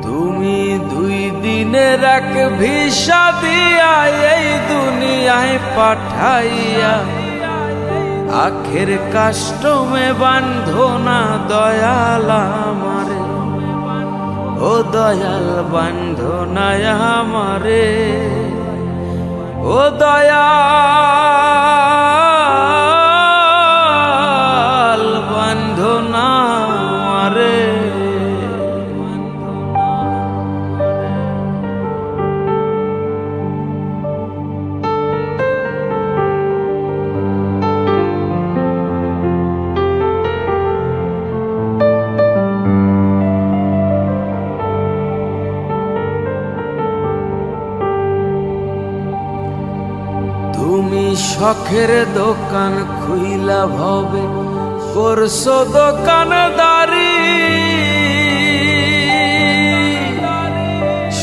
তুমি 2 দিনের এক ভিসা দিয়া এই দুনিয়ায় পাঠাইয়া আখের কাস্টমে বান্ধো না দয়াল আমারে, ও দয়াল বান্ধো না আমারে, ও দয়াল বান্ধো না আমারে। তুমি শখের দোকান খুইলা ভবে করছো দোকানদারি,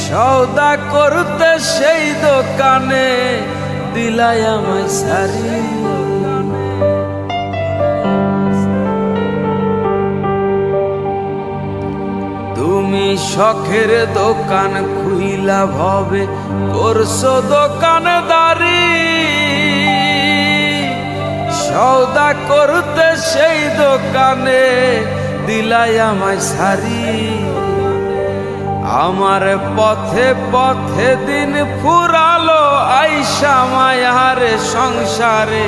সওদা করতে সেই দোকানে দিলাই আমায় সারি। তুমি শখের দোকান খুইলা ভবে করছো দোকানদারি, সওদা করতে সেই দোকানে দিলাই আমায় সারি। আমার পথে পথে দিন ফুরালো আইসা মায়ারে সংসারে,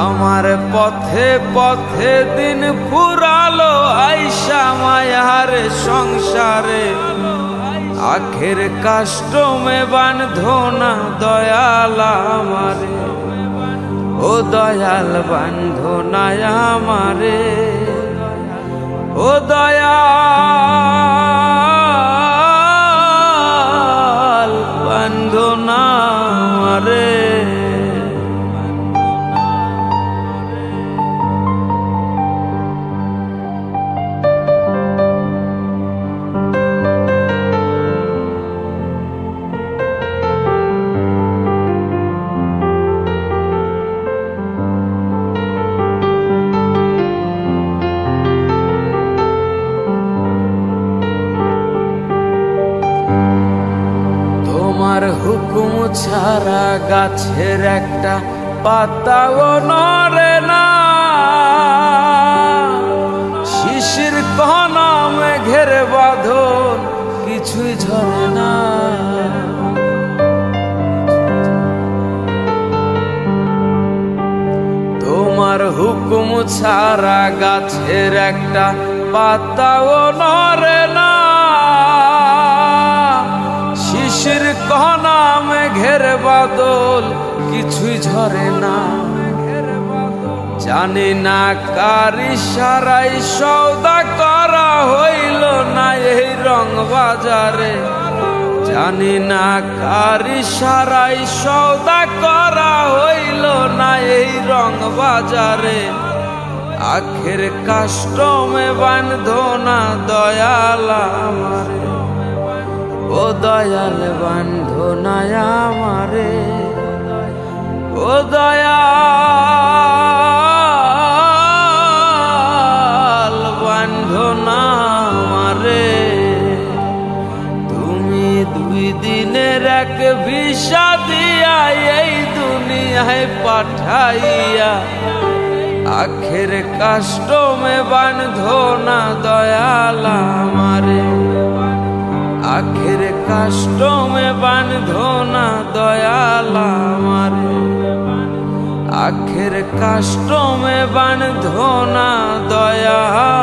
আমার পথে পথে দিন ফুরালো আইসা মায়ারে সংসারে। আখের কাস্টমে বান্ধো না দয়াল আমারে, ও দয়াল বান্ধো না আমারে, ও দয়াল বান্ধো না আমারে। তোমার হুকুম ছাড়া গাছের একটা পাতাও নড়ে না, শিশির কণা মেঘের বাঁধন কিছুই ঝরে না। তোমার হুকুম ছাড়া গাছের একটা পাতাও নড়ে না, শিশির কণা মেঘের বাদল কিছুই ঝরে না। জানি না কার ইশারায় সওদা করা হইল না এই রং বাজারে, জানি না কার ইশারায় সওদা করা হইল না এই রং বাজারে। আখের কাস্টমে বান্ধো না দয়াল আমারে, ও দয়াল বান্ধো না আমারে, ও দয়াল বান্ধো না আমারে। তুমি 2 দিনের এক ভিসা দিয়া এই দুনিয়ায় পাঠাইয়া আখের কাস্টমে বান্ধো না দয়াল আমারে, আখের কাস্টমে বান্ধো না দয়াল আমারে, আখের কাস্টমে বান্ধো না দয়াল।